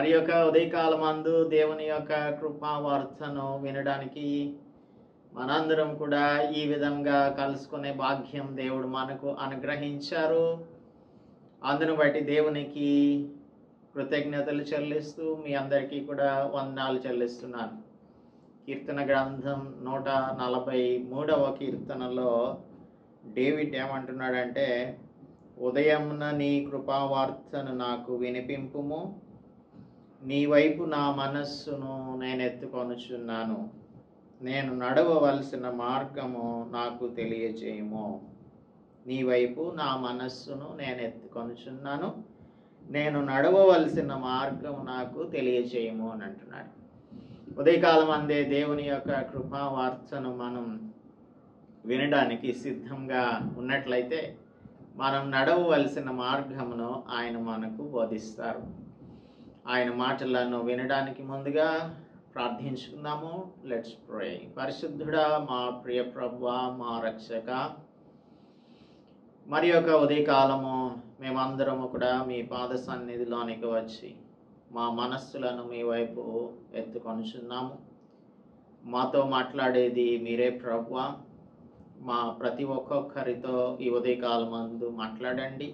మరి యొక్క ఉదయకాలమందు దేవుని యొక్క కృపావార్తను వినడానికి మనందరం కూడా ఈ విధంగా కలుసుకునే భాగ్యం దేవుడు మనకు అనుగ్రహించారు. అందును బట్టి దేవునికి కృతజ్ఞతలు చెల్లిస్తూ మీ అందరికీ కూడా వందనాలు చెల్లిస్తున్నాను. కీర్తన గ్రంథం 143వ కీర్తనలో డేవిడ్ ఏమంటున్నాడంటే, ఉదయమున నీ కృపావార్తను నాకు వినిపింపుము, నీ వైపు నా మనస్సును నేను ఎత్తుకొనుచున్నాను, నేను నడవవలసిన మార్గము నాకు తెలియజేయము. నీ వైపు నా మనస్సును నేను ఎత్తుకొనుచున్నాను, నేను నడవవలసిన మార్గం నాకు తెలియజేయము అని అంటున్నాడు. ఉదయకాలం అందే దేవుని యొక్క కృపావార్తను మనం వినడానికి సిద్ధంగా ఉన్నట్లయితే మనం నడవవలసిన మార్గమును ఆయన మనకు బోధిస్తారు. ఆయన మాటలను వినడానికి ముందుగా ప్రార్థించుకుందాము. Let's pray. పరిశుద్ధుడా, మా ప్రియ ప్రభువా, మా రక్షక, మరి యొక్క ఉదయకాలము మేమందరము కూడా మీ పాద సన్నిధిలోనికి వచ్చి మా మనస్సులను మీ వైపు ఎత్తుకొనుచున్నాము. మాతో మాట్లాడేది మీరే ప్రభువా. మా ప్రతి ఒక్కొక్కరితో ఈ ఉదయకాలమందు మాట్లాడండి.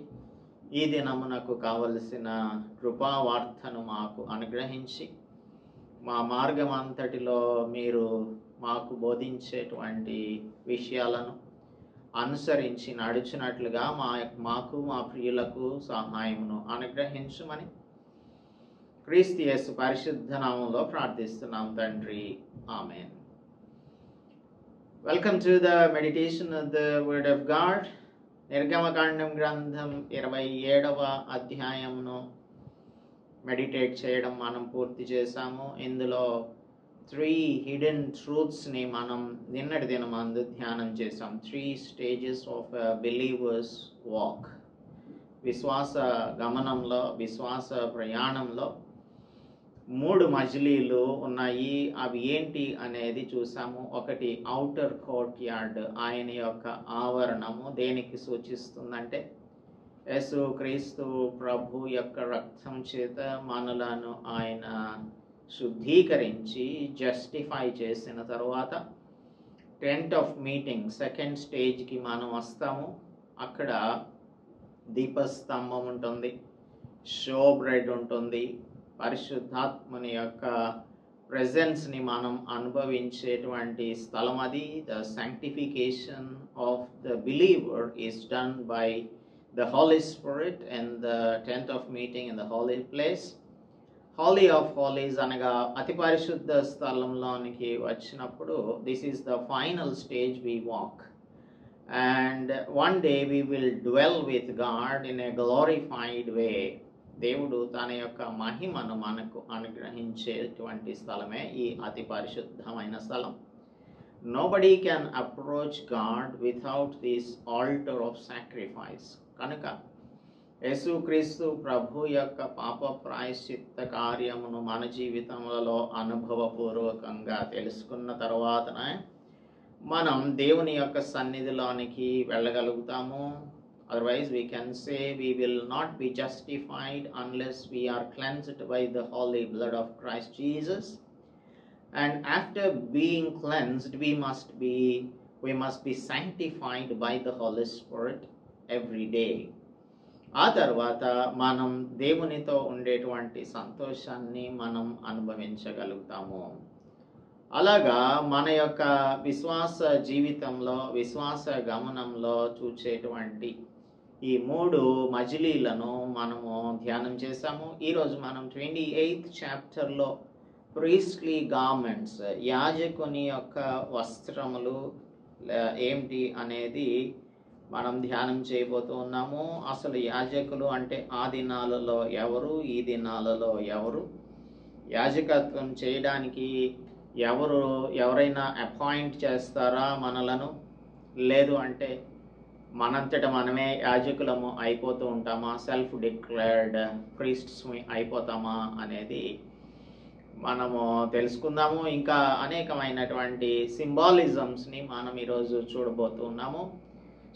ఈ దినమునకు కావలసిన కృపావార్తను మాకు అనుగ్రహించి మా మార్గం అంతటిలో మీరు మాకు బోధించేటువంటి విషయాలను అనుసరించి నడుచున్నట్లుగా మాకు మా ప్రియులకు సహాయమును అనుగ్రహించమని క్రీస్తు యేసు పరిశుద్ధ నామములో ప్రార్థిస్తున్నాం తండ్రి. ఆమేన్. Welcome to the meditation of the word of God. నిర్గమకాండం గ్రంథం 27వ అధ్యాయమును మెడిటేట్ చేయడం మనం పూర్తి చేశాము. ఇందులో 3 హిడెన్ ట్రూత్స్ని మనం నిన్నటి దినమందు ధ్యానం చేసాం. 3 స్టేజెస్ ఆఫ్ బిలీవర్స్ వాక్. విశ్వాస గమనంలో, విశ్వాస ప్రయాణంలో 3 మజిలీలు ఉన్నాయి. అవి ఏంటి అనేది చూసాము. ఒకటి ఔటర్ కోర్ట్ యార్డ్, ఆయన యొక్క ఆవరణము. దేనికి సూచిస్తుందంటే యేసు క్రీస్తు ప్రభు యొక్క రక్తం చేత మనలను ఆయన శుద్ధీకరించి జస్టిఫై చేసిన తర్వాత టెంట్ ఆఫ్ మీటింగ్, సెకండ్ స్టేజ్కి మనం వస్తాము. అక్కడ దీపస్తంభం ఉంటుంది, షో బ్రెడ్ ఉంటుంది, పరిశుద్ధాత్మని యొక్క ప్రెజెన్స్ని మనం అనుభవించేటువంటి స్థలం అది. The sanctification of the believer is done by the Holy Spirit and the tent of meeting in the holy place. Holy of Holies అనగా అతి పరిశుద్ధ స్థలంలోనికి వచ్చినప్పుడు this is the final stage we walk, and one day we will dwell with God in a glorified way. దేవుడు తన యొక్క మహిమను మనకు అనుగ్రహించేటువంటి స్థలమే ఈ అతి పరిశుద్ధమైన స్థలం. Nobody can approach God without this altar of sacrifice. కనుక యేసుక్రీస్తు ప్రభు యొక్క పాప ప్రాయశ్చిత్త కార్యమును మన జీవితంలో అనుభవపూర్వకంగా తెలుసుకున్న తర్వాతనే మనం దేవుని యొక్క సన్నిధిలోనికి వెళ్ళగలుగుతాము. Otherwise we can say we will not be justified unless we are cleansed by the holy blood of Christ Jesus. And after being cleansed we must be sanctified by the Holy Spirit every day. ఆ తర్వాత మనం దేవునితో ఉండేటువంటి సంతోషాన్ని మనం అనుభవించగలుగుతాము. అలాగా మన యొక్క విశ్వాస జీవితంలో, విశ్వాస గమనంలో చూచేటువంటి ఈ 3 మజిలీలను మనము ధ్యానం చేశాము. ఈరోజు మనం 28th చాప్టర్లో ప్రీస్ట్లీ గార్మెంట్స్, యాజకుని యొక్క వస్త్రములు ఏమిటి అనేది మనం ధ్యానం చేయబోతూ ఉన్నాము. అసలు యాజకులు అంటే ఆ దినాలలో ఎవరు, ఈ దినాలలో ఎవరు, యాజకత్వం చేయడానికి ఎవరైనా అపాయింట్ చేస్తారా మనలను, లేదు అంటే మనంతట మనమే యాజకులము అయిపోతూ ఉంటామా, సెల్ఫ్ డిక్లేర్డ్ ప్రీస్ట్స్ అయిపోతామా అనేది మనము తెలుసుకుందాము. ఇంకా అనేకమైనటువంటి సింబాలిజమ్స్ని మనం ఈరోజు చూడబోతున్నాము.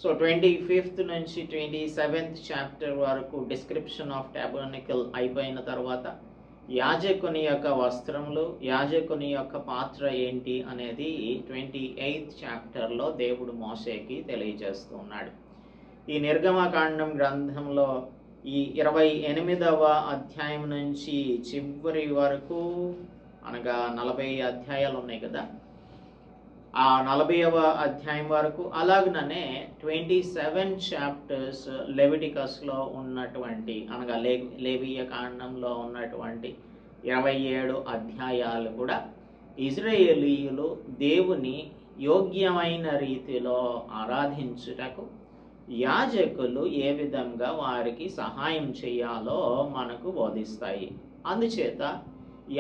సో 25th నుంచి 27th చాప్టర్ వరకు డిస్క్రిప్షన్ ఆఫ్ టాబర్నికల్ అయిపోయిన తర్వాత యాజకుని యొక్క వస్త్రములు, యాజకుని యొక్క పాత్ర ఏంటి అనేది 28th చాప్టర్లో దేవుడు మోషేకి తెలియజేస్తున్నాడు. ఈ నిర్గమకాండం గ్రంథంలో ఈ 28వ అధ్యాయం నుంచి చివరి వరకు, అనగా 40 అధ్యాయాలు ఉన్నాయి కదా, ఆ 40వ అధ్యాయం వరకు, అలాగనే 27 చాప్టర్స్ లెవిటికస్లో ఉన్నటువంటి, అనగా లేవియ కాండంలో ఉన్నటువంటి 27 అధ్యాయాలు కూడా ఇజ్రాయేలీయులు దేవుని యోగ్యమైన రీతిలో ఆరాధించుటకు యాజకులు ఏ విధంగా వారికి సహాయం చేయాలో మనకు బోధిస్తాయి. అందుచేత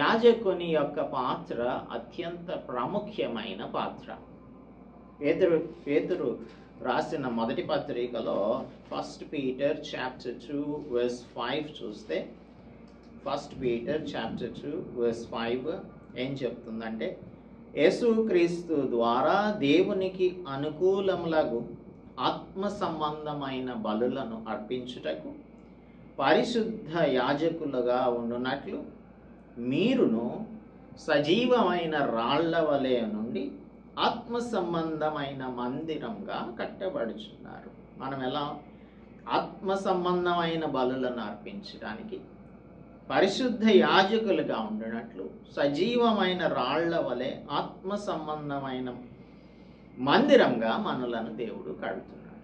యాజకుని యొక్క పాత్ర అత్యంత ప్రాముఖ్యమైన పాత్ర. పేతురు రాసిన మొదటి పత్రికలో 1 Peter chapter 2 verse 5 చూస్తే, 1 Peter chapter 2 verse 5 ఏం చెప్తుందంటే, యేసుక్రీస్తు ద్వారా దేవునికి అనుకూలములగు ఆత్మ సంబంధమైన బలులను అర్పించుటకు పరిశుద్ధ యాజకులుగా ఉండునట్లు మీరును సజీవమైన రాళ్ల వలె నుండి ఆత్మ సంబంధమైన మందిరంగా కట్టబడుచున్నారు. మనం ఎలా ఆత్మ సంబంధమైన బలులను అర్పించడానికి పరిశుద్ధ యాజకులుగా ఉండినట్లు సజీవమైన రాళ్ల వలె ఆత్మ సంబంధమైన మందిరంగా మనలను దేవుడు కడుతున్నాడు.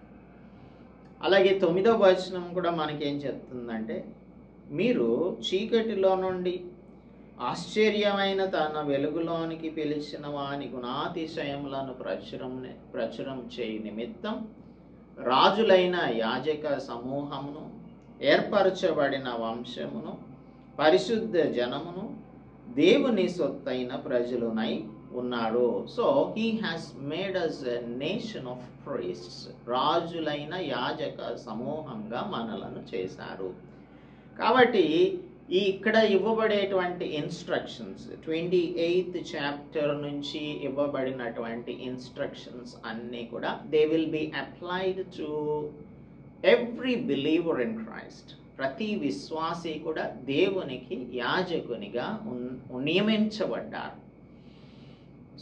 అలాగే 9వ వచనం కూడా మనకేం చెప్తుందంటే, మీరు చీకటిలో నుండి ఆశ్చర్యమైన తన వెలుగులోనికి పిలిచిన వాని గుణాతిశయములను ప్రచురం చేయి నిమిత్తం రాజులైన యాజక సమూహమును, ఏర్పరచబడిన వంశమును, పరిశుద్ధ జనమును, దేవుని సొత్తైన ప్రజలునై ఉన్నాడు. So he has made us a nation of priests. రాజులైన యాజక సమూహంగా మనలను చేశారు. కాబట్టి ఇక్కడ ఇవ్వబడేటువంటి ఇన్స్ట్రక్షన్స్, 28th చాప్టర్ నుంచి ఇవ్వబడినటువంటి ఇన్స్ట్రక్షన్స్ అన్నీ కూడా they will be applied to every believer in Christ. ప్రతి విశ్వాసి కూడా దేవునికి యాజకునిగా నియమించబడ్డారు.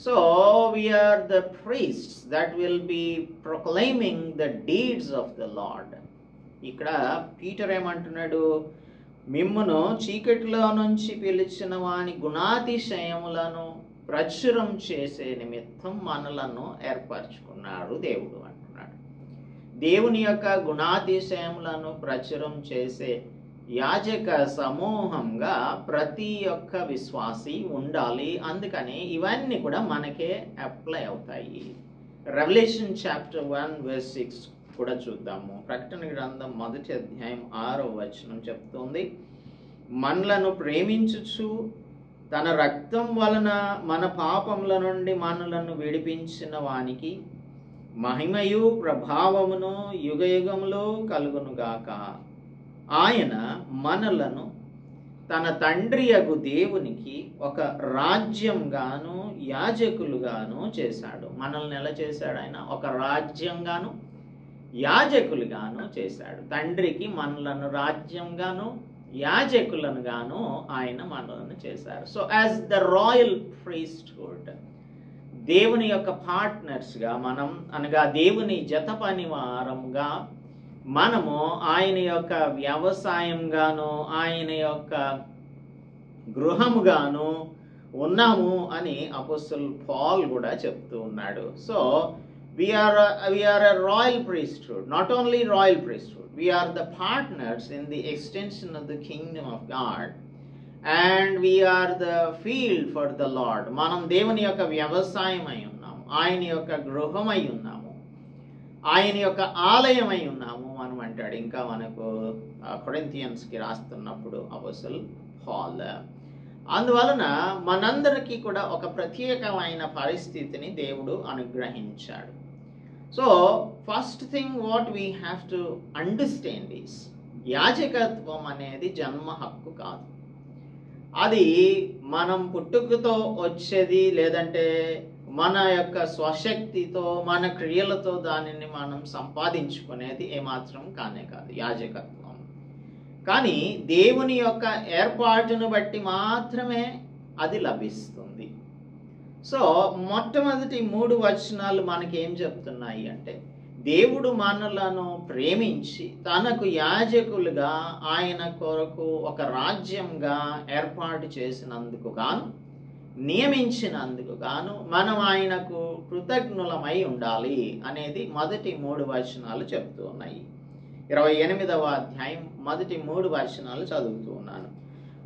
So we are the priests that will be proclaiming the deeds of the Lord. ఇక్కడ పీటర్ ఏమంటున్నాడు, మిమ్మును చీకటిలో నుంచి పిలిచిన వాని గుణాతిశయములను ప్రచురం చేసే నిమిత్తం మనలను ఏర్పరచుకున్నాడు దేవుడు అంటున్నాడు. దేవుని యొక్క గుణాతిశయములను ప్రచురం చేసే యాజక సమూహంగా ప్రతి ఒక్క విశ్వాసి ఉండాలి. అందుకని ఇవన్నీ కూడా మనకే అప్లై అవుతాయి. రెవల్యూషన్ చాప్టర్ 1 verse 6 కూడా చూద్దాము. ప్రకటన గ్రంథం 1వ అధ్యాయం 6వ వచనం చెప్తుంది, మనలను ప్రేమించుచు తన రక్తం వలన మన పాపముల నుండి మనలను విడిపించిన వానికి మహిమయు ప్రభావమును యుగయుగములో కలుగునుగాక. ఆయన మనలను తన తండ్రియగు దేవునికి ఒక రాజ్యంగాను యాజకులుగాను చేశాడు. మనల్ని ఎలా చేశాడు? ఆయన ఒక రాజ్యంగాను యాజకులుగాను చేశాడు. తండ్రికి మనలను రాజ్యంగాను యాజకులను గాను ఆయన మనలను చేశారు. So as the royal priesthood, దేవుని యొక్క పార్ట్నర్స్గా మనం, అనగా దేవుని జత పనివారంగా మనము ఆయన యొక్క వ్యవసాయంగాను ఆయన యొక్క గృహముగాను ఉన్నాము అని అపోస్తలుడు పౌల్ కూడా చెప్తూ ఉన్నాడు. So we are a royal priesthood, not only royal priesthood, we are the partners in the extension of the kingdom of God, and we are the field for the Lord. మనం దేవుని యొక్క వ్యవసాయమై ఉన్నాము, ఆయన యొక్క గృహమై ఉన్నాము, ఆయన యొక్క ఆలయమై ఉన్నాము మనం అంటాడు. ఇంకా మనకు కొరింథియన్స్కి రాస్తున్నప్పుడు అపోస్తలుడు పౌల్. అందువలన మనందరికీ కూడా ఒక ప్రత్యేకమైన పరిస్థితిని దేవుడు అనుగ్రహించాడు. So first thing what we have to understand is, యాజకత్వం అనేది జన్మ హక్కు కాదు. అది మనం పుట్టుకతో వచ్చేది, లేదంటే మన యొక్క స్వశక్తితో మన క్రియలతో దానిని మనం సంపాదించుకునేది ఏమాత్రం కానే కాదు యాజకత్వం. కానీ దేవుని యొక్క ఏర్పాటును బట్టి మాత్రమే అది లభిస్తుంది. సో మొట్టమొదటి 3 వచనాలు మనకేం చెప్తున్నాయి అంటే, దేవుడు మనలను ప్రేమించి తనకు యాజకులుగా ఆయన కొరకు ఒక రాజ్యంగా ఏర్పాటు చేసినందుకు గాను, నియమించినందుకు గాను మనం ఆయనకు కృతజ్ఞులమై ఉండాలి అనేది మొదటి 3 వచనాలు చెప్తూ ఉన్నాయి. 28వ అధ్యాయం మొదటి 3 వచనాలు చదువుతూ ఉన్నాను.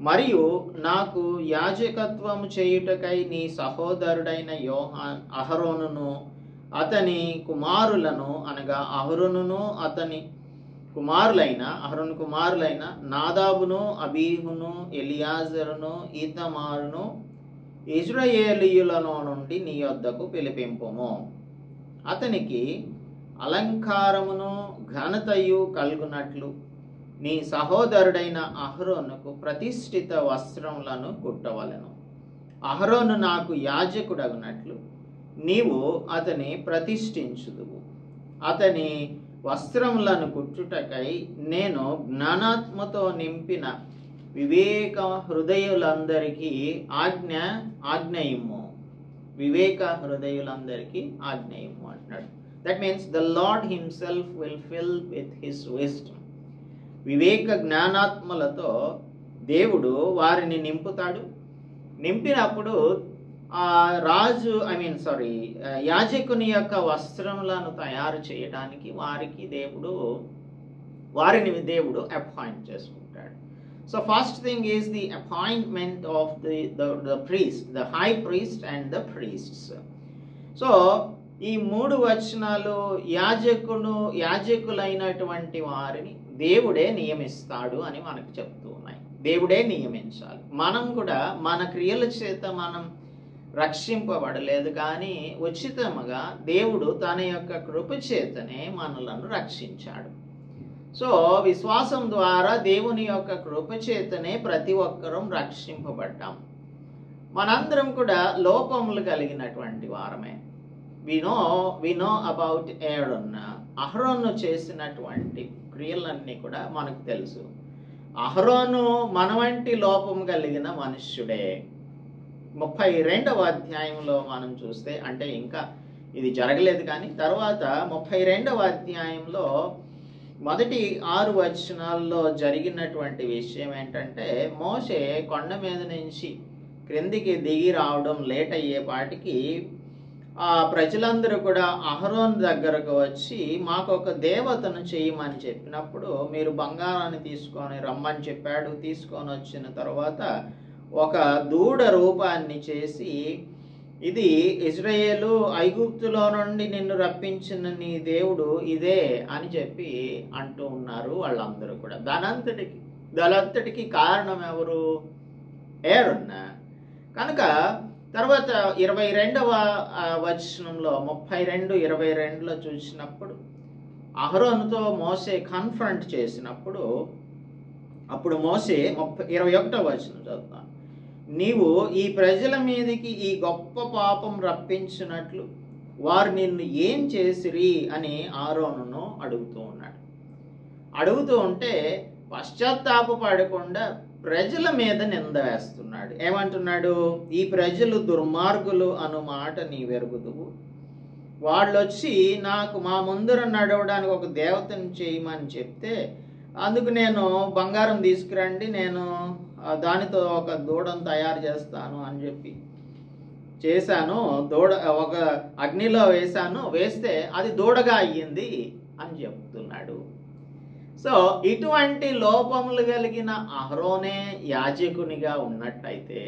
మరియు నాకు యాజకత్వము చేయుటకై నీ సహోదరుడైన అహరోనును అతని కుమారులను, అనగా అహరోనును అతని కుమారులైన నాదాబును, అబీహును, ఎలియాజరును, ఈతమారును ఇశ్రాయేలీయులలో నుండి నీ యొద్దకు పిలిపింపుము. అతనికి అలంకారమును ఘనతయు కలుగునట్లు నీ సహోదరుడైన అహరోనుకు ప్రతిష్ఠిత వస్త్రములను కుట్టవలెను. అహరోను నాకు యాజకుడగునట్లు నీవు అతని ప్రతిష్ఠించుదువు. అతని వస్త్రములను కుట్టుటకై నేను జ్ఞానాత్మతో నింపిన వివేక హృదయులందరికీ ఆజ్ఞయిమ్ము. వివేక హృదయులందరికీ ఆజ్ఞయిమ్ము అంటున్నాడు. That means the lord himself will fill with his wisdom. వివేక జ్ఞానాత్మలతో దేవుడు వారిని నింపుతాడు. నింపినప్పుడు యాజకుని యొక్క వస్త్రములను తయారు చేయడానికి వారిని దేవుడు అపాయింట్ చేసుకుంటాడు. So first thing is the appointment of the priest, the high priest and the priests. So ఈ 3 వచనాలు యాజకులైనటువంటి వారిని దేవుడే నియమిస్తాడు అని మనకు చెప్తూ ఉన్నాయి. దేవుడే నియమించాలి. మనం కూడా మన క్రియల చేత మనం రక్షింపబడలేదు, కానీ ఉచితముగా దేవుడు తన యొక్క కృప చేతనే మనలను రక్షించాడు. సో విశ్వాసం ద్వారా దేవుని యొక్క కృప చేతనే ప్రతి ఒక్కరూ రక్షింపబడ్డాం. మనందరం కూడా లోపములు కలిగినటువంటి వారమే. we know about Aaron. అహరోను చేసినటువంటి క్రియలన్నీ కూడా మనకు తెలుసు. అహరోను మన వంటి లోపం కలిగిన మనుష్యుడే. 32వ అధ్యాయంలో మనం చూస్తే, అంటే ఇంకా ఇది జరగలేదు కానీ తర్వాత 32వ అధ్యాయంలో మొదటి 6 వచనాల్లో జరిగినటువంటి విషయం ఏంటంటే, మోషే కొండ మీద నుంచి క్రిందికి దిగి రావడం లేట్ అయ్యేపాటికి ఆ ప్రజలందరూ కూడా అహరోను దగ్గరకు వచ్చి మాకు ఒక దేవతను చేయమని చెప్పినప్పుడు, మీరు బంగారాన్ని తీసుకొని రమ్మని చెప్పాడు. తీసుకొని వచ్చిన తర్వాత ఒక దూడ రూపాన్ని చేసి, ఇది ఇజ్రాయేలు ఐగుప్తులో నుండి నిన్ను రప్పించిన నీ దేవుడు ఇదే అని చెప్పి అంటూ ఉన్నారు వాళ్ళందరూ కూడా. దానంతటికి కారణం ఎవరు? ఏరోన్. కనుక తర్వాత 22వ వచనంలో 32:22లో చూసినప్పుడు అహరోనుతో మోసే కన్ఫ్రంట్ చేసినప్పుడు, అప్పుడు మోసే 21వ వచనం చదువుతాను. నీవు ఈ ప్రజల మీదకి ఈ గొప్ప పాపం రప్పించినట్లు వారు నిన్ను ఏం చేసిరి అని అహరోనును అడుగుతూ ఉన్నాడు. అడుగుతూ ఉంటే పశ్చాత్తాపపడకుండా ప్రజల మీద నింద వేస్తున్నాడు. ఏమంటున్నాడు? ఈ ప్రజలు దుర్మార్గులు అను మాట నీవెరుగుదువు. వాళ్ళు వచ్చి నాకు మా ముందర నడవడానికి ఒక దేవతను చేయమని చెప్తే, అందుకు నేను బంగారం తీసుకురండి, నేను దానితో ఒక దూడను తయారు చేస్తాను అని చెప్పి చేశాను. ఒక అగ్నిలో వేస్తే అది దూడగా అయ్యింది అని చెప్తున్నాడు. సో ఇటువంటి లోపములు కలిగిన అహరోనే యాజకునిగా ఉన్నట్టయితే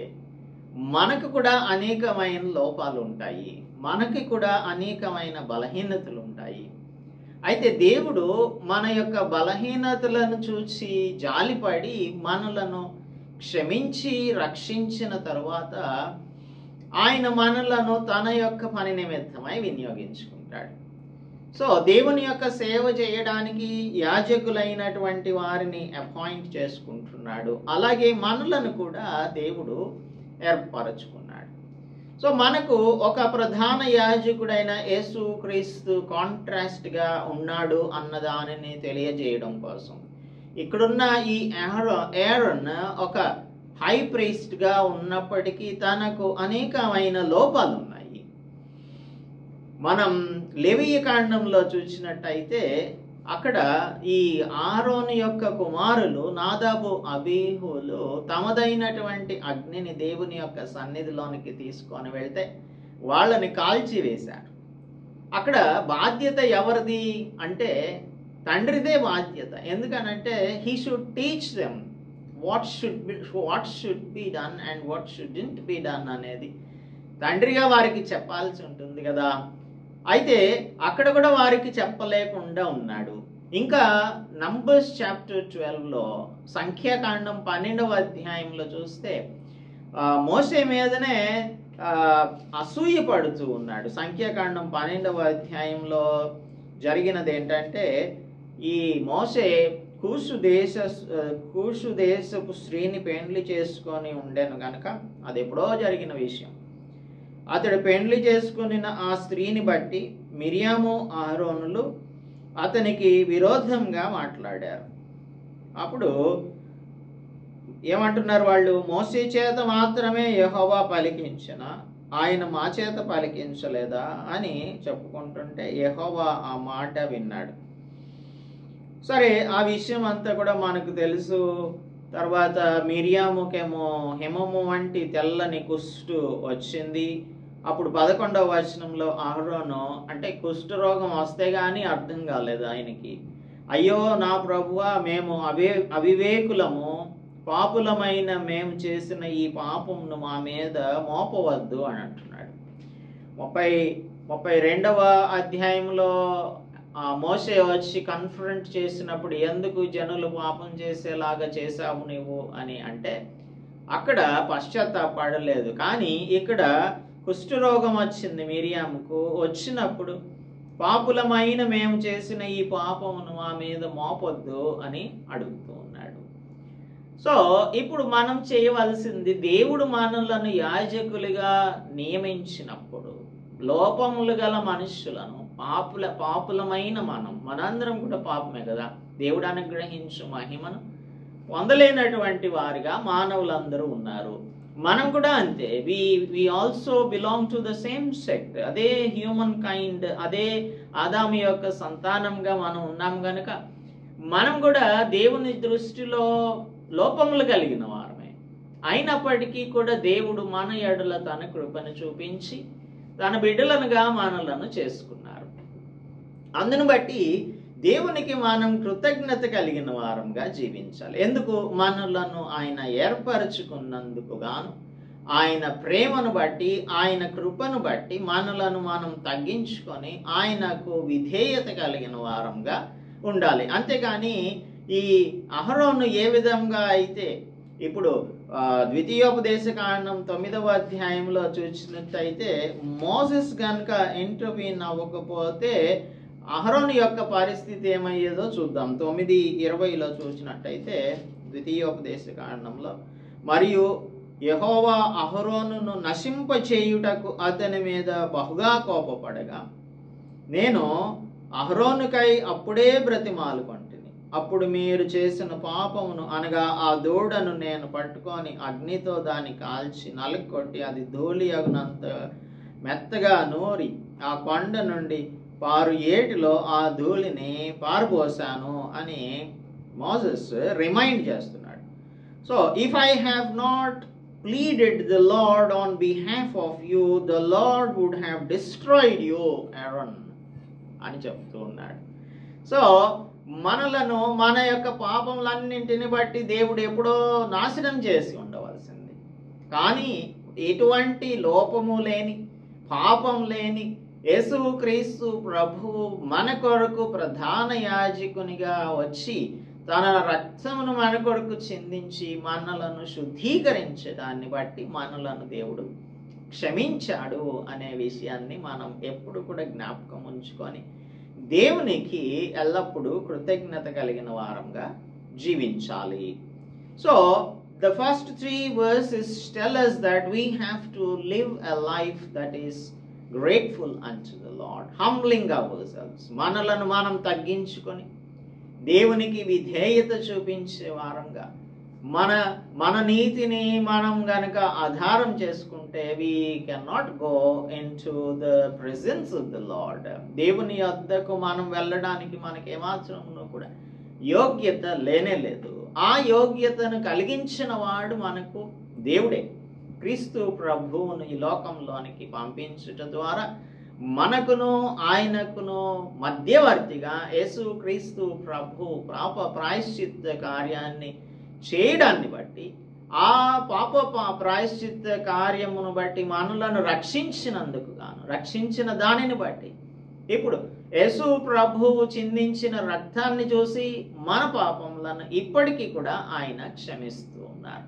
మనకు కూడా అనేకమైన లోపాలు ఉంటాయి, మనకి కూడా అనేకమైన బలహీనతలు ఉంటాయి. అయితే దేవుడు మన యొక్క బలహీనతలను చూసి జాలిపడి మనలను క్షమించి రక్షించిన తరువాత ఆయన మనలను తన యొక్క పని నిమిత్తమై వినియోగించుకుంటాడు. సో దేవుని యొక్క సేవ చేయడానికి యాజకులైనటువంటి వారిని అపాయింట్ చేసుకుంటున్నాడు. అలాగే మనలను కూడా దేవుడు ఏర్పరచుకున్నాడు. సో మనకు ఒక ప్రధాన యాజకుడైన యేసుక్రీస్తు కాంట్రాస్ట్గా ఉన్నాడు అన్నదానిని తెలియజేయడం కోసం ఇక్కడున్న ఈ ఏరన్ ఒక హై ప్రీస్ట్గా ఉన్నప్పటికీ తనకు అనేకమైన లోపాలు ఉన్నాయి. మనం లేవీయ కాండంలో చూసినట్టయితే అక్కడ ఈ ఆరోను యొక్క కుమారులు నాదాబు అబీహులు తమదైనటువంటి అగ్నిని దేవుని యొక్క సన్నిధిలోనికి తీసుకొని వెళ్తే వాళ్ళని కాల్చివేశారు. అక్కడ బాధ్యత ఎవరిది అంటే తండ్రిదే బాధ్యత. ఎందుకనంటే he should teach them what should be done and what shouldn't be done అనేది తండ్రిగా వారికి చెప్పాల్సి ఉంటుంది కదా. అయితే అక్కడ కూడా వారికి చెప్పలేకుండా ఉన్నాడు. ఇంకా నంబర్స్ చాప్టర్ 12లో సంఖ్యాకాండం 12వ అధ్యాయంలో చూస్తే మోషే మీదనే అసూయ పడుతూ ఉన్నాడు. సంఖ్యాకాండం 12వ అధ్యాయంలో జరిగినది ఏంటంటే ఈ మోషే కూషు దేశపు స్త్రీని పెండ్లి చేసుకొని ఉండేను కనుక అది ఎప్పుడో జరిగిన విషయం. అతడు పెండ్లి చేసుకుని ఆ స్త్రీని బట్టి మిరియాము అహరోనులు అతనికి విరోధంగా మాట్లాడారు. అప్పుడు ఏమంటున్నారు వాళ్ళు, మోసే చేత మాత్రమే యెహోవా పలికించిన ఆయన మా చేత పలికించలేదా అని చెప్పుకుంటుంటే యెహోవా ఆ మాట విన్నాడు. సరే, ఆ విషయం అంతా కూడా మనకు తెలుసు. తర్వాత మిరియాముకేమో హిమము వంటి తెల్లని కుష్టు వచ్చింది. అప్పుడు 11వ వచనంలో అహరోను అంటే కుష్ఠరోగం వస్తే గానీ అర్థం కాలేదు ఆయనకి. అయ్యో నా ప్రభువా, మేము అవివేకులము, పాపులమైన మేము చేసిన ఈ పాపమును మా మీద మోపవద్దు అని అంటున్నాడు. 32వ అధ్యాయంలో మోషే వచ్చి కన్ఫరెంట్ చేసినప్పుడు ఎందుకు జనులు పాపం చేసేలాగా చేశావు నీవు అని అంటే అక్కడ పశ్చాత్తాపడలేదు. కానీ ఇక్కడ కుష్ఠరోగం వచ్చింది మిరియాముకు. వచ్చినప్పుడు పాపులమైన మేము చేసిన ఈ పాపమును మా మీద మోపొద్దు అని అడుగుతూ ఉన్నాడు. సో ఇప్పుడు మనం చేయవలసింది, దేవుడు మనలను యాజకులుగా నియమించినప్పుడు లోపములు గల మనుష్యులను పాపులమైన మనందరం కూడా పాపమే కదా, దేవుడు అనుగ్రహించు మహిమను పొందలేనటువంటి వారిగా మానవులందరూ ఉన్నారు. మనం కూడా అంతే. We also belong to the same sect. అదే హ్యూమన్ కైండ్, అదే ఆదాము యొక్క సంతానంగా మనం ఉన్నాం కనుక మనం కూడా దేవుని దృష్టిలో లోపములు కలిగిన వారమే. అయినప్పటికీ కూడా దేవుడు మన ఎడల తన కృపను చూపించి తన బిడ్డలనుగా మనలను చేసుకున్నారు. అందును బట్టి దేవునికి మనం కృతజ్ఞత కలిగిన వారంగా జీవించాలి. ఎందుకు? మనలను ఆయన ఏర్పరచుకున్నందుకు గాను, ఆయన ప్రేమను బట్టి, ఆయన కృపను బట్టి మనలను మనం తగ్గించుకొని ఆయనకు విధేయత కలిగిన వారంగా ఉండాలి. అంతేగాని ఈ అహరోను ఏ విధంగా అయితే ఇప్పుడు ద్వితీయోపదేశకాండం 9వ అధ్యాయంలో చూసినట్టయితే మోసెస్ కనుక ఇంటర్వ్యూన్ అవ్వకపోతే అహరోను యొక్క పరిస్థితి ఏమయ్యేదో చూద్దాం. 9:20లో చూసినట్టయితే ద్వితీయోపదేశకాండంలో, మరియు యెహోవా అహరోనును నశింపచేయుటకు అతని మీద బహుగా కోపపడగా నేను అహరోనుకై అప్పుడే బ్రతిమాలుకొంటిని. అప్పుడు మీరు చేసిన పాపమును అనగా ఆ దూడను నేను పట్టుకొని అగ్నితో దాన్ని కాల్చి నలుకొట్టి అది ధూళి అగునంత మెత్తగా నూరి ఆ కొండ నుండి పారు ఏటిలో ఆ ధూళిని పారబోసాను అని మోసెస్ రిమైండ్ చేస్తున్నాడు. So if I have not pleaded the Lord on behalf of you, the Lord would have destroyed you, Aaron అని చెప్తూ ఉన్నాడు. సో మనలను మన యొక్క పాపములన్నింటిని బట్టి దేవుడు ఎప్పుడో నాశనం చేసి ఉండవలసింది. కానీ ఎటువంటి లోపము లేని, పాపం లేని యేసుక్రీస్తు ప్రభువు మన కొరకు ప్రధాన యాజకునిగా వచ్చి తన రక్తమును మన కొరకు చిందించి మనలను శుద్ధీకరించడాన్ని బట్టి మనలను దేవుడు క్షమించాడు అనే విషయాన్ని మనం ఎప్పుడు కూడా జ్ఞాపకం ఉంచుకొని దేవునికి ఎల్లప్పుడూ కృతజ్ఞత కలిగిన వారంగా జీవించాలి. So the first 3 verses tell us that we have to live a life that is grateful unto the Lord, humbling ourselves. మనలను మనం తగ్గించుకొని దేవునికి విధేయత చూపించే వారంగా, మన నీతిని మనం గనక ఆధారం చేసుకుంటే we can not go in to the presence of the lord. దేవుని యొద్దకు మనం వెళ్ళడానికి మనకి ఏమాత్రమును కూడా యోగ్యత లేనే లేదు. ఆ యోగ్యతను కలిగించిన వాడు మనకు దేవుడే. క్రీస్తు ప్రభువును ఈ లోకంలోనికి పంపించుట ద్వారా మనకును ఆయనకును మధ్యవర్తిగా యేసు క్రీస్తు ప్రభు పాప ప్రాయశ్చిత్త కార్యాన్ని చేయడాన్ని బట్టి, ఆ పాప ప్రాయశ్చిత్త కార్యమును బట్టి మనలను రక్షించినందుకు గాను, రక్షించిన దానిని బట్టి ఇప్పుడు యేసు ప్రభువు చిందించిన రక్తాన్ని చూసి మన పాపములను ఇప్పటికీ కూడా ఆయన క్షమిస్తూ ఉన్నారు.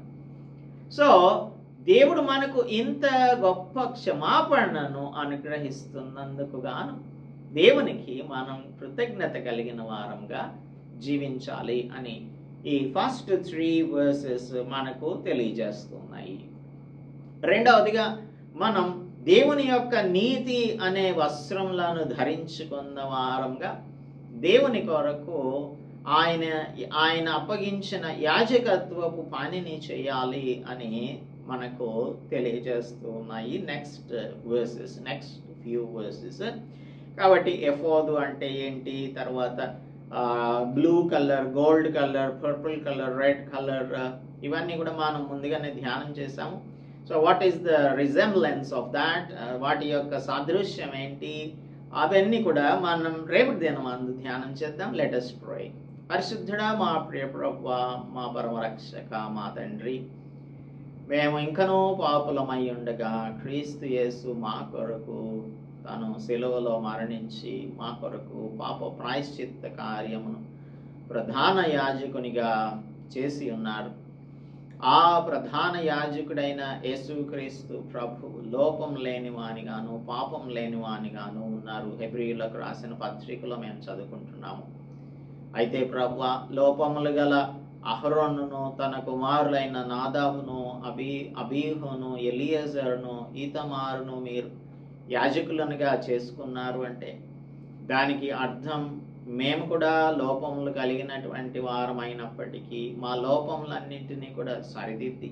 సో దేవుడు మనకు ఇంత గొప్ప క్షమాపణను అనుగ్రహిస్తున్నందుకు గాను దేవునికి మనం కృతజ్ఞత కలిగిన వారంగా జీవించాలి అని ఈ ఫస్ట్ 3 verses మనకు తెలియజేస్తున్నాయి. రెండవదిగా మనం దేవుని యొక్క నీతి అనే వస్త్రములను ధరించుకున్న వారంగా దేవుని కొరకు ఆయన అప్పగించిన యాజకత్వపు పనిని చేయాలి అని మనకు తెలియజేస్తూ ఉన్నాయి నెక్స్ట్ ఫ్యూ వర్సెస్. కాబట్టి ఎఫోదు అంటే ఏంటి, తర్వాత blue colour, gold colour, purple colour, red colour, ఇవన్నీ కూడా మనం ముందుగానే ధ్యానం చేసాము. So what is the resemblance of that, వాటి యొక్క సాదృశ్యం ఏంటి, అవన్నీ కూడా మనం రేపటి దినం అందు ధ్యానం చేద్దాం. Let us pray. పరిశుద్ధుడా, మా ప్రియ ప్రభువా, మా పరమరక్షక, మా తండ్రి, మేము ఇంకనూ పాపులమై ఉండగా క్రీస్తు యేసు మా కొరకు తను సిలువలో మరణించి మా కొరకు పాప ప్రాయశ్చిత్త కార్యమును ప్రధాన యాజకునిగా చేసి ఉన్నారు. ఆ ప్రధాన యాజకుడైన యేసుక్రీస్తు ప్రభువు లోపం లేనివానిగాను పాపం లేనివానిగాను ఉన్నారు. హెబ్రీయులకు రాసిన పత్రికలో మేము చదువుకుంటున్నాము. అయితే ప్రభువా, లోపములు గల అహరోనును, తన కుమారులైన నాదాబును, అబీహును, ఎలియజరును, ఈతమారును మీరు యాజకులనుగా చేసుకున్నారు అంటే దానికి అర్థం మేము కూడా లోపములు కలిగినటువంటి వారమైనప్పటికీ మా లోపములన్నింటినీ కూడా సరిదిద్ది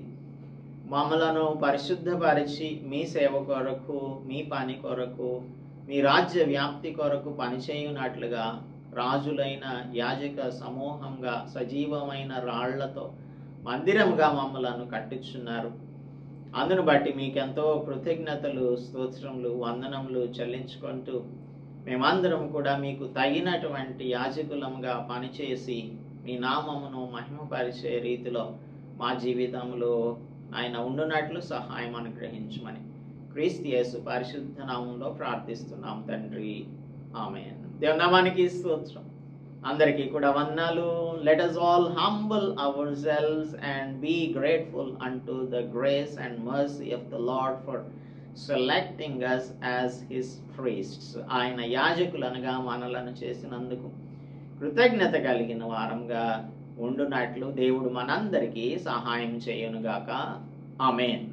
మమ్మలను పరిశుద్ధపరిచి మీ సేవ కొరకు, మీ పని కొరకు, మీ రాజ్య వ్యాప్తి కొరకు పనిచేయునట్లుగా రాజులైన యాజక సమూహంగా సజీవమైన రాళ్లతో మందిరంగా మమ్మలను కట్టించున్నారు. అందును బట్టి మీకెంతో కృతజ్ఞతలు, స్తోత్రములు, వందనములు చెల్లించుకుంటూ మేమందరం కూడా మీకు తగినటువంటి యాజకులంగా పనిచేసి మీ నామమును మహిమపరిచే రీతిలో మా జీవితంలో ఆయన ఉండునట్లు సహాయం అనుగ్రహించమని క్రీస్తు యేసు పరిశుద్ధ నామంలో ప్రార్థిస్తున్నాం తండ్రి, ఆమేన్. దేవుని నామానికి స్తోత్రం. అందరికీ కూడా వందనాలు. Let us all humble ourselves and be grateful unto the grace and mercy of the Lord for selecting us as his priests. ఆయన యాజకులనుగా మనలను చేసినందుకు కృతజ్ఞత కలిగిన వారంగా ఉండునట్లు దేవుడు మనందరికీ సహాయం చేయునుగాక. ఆమేన్.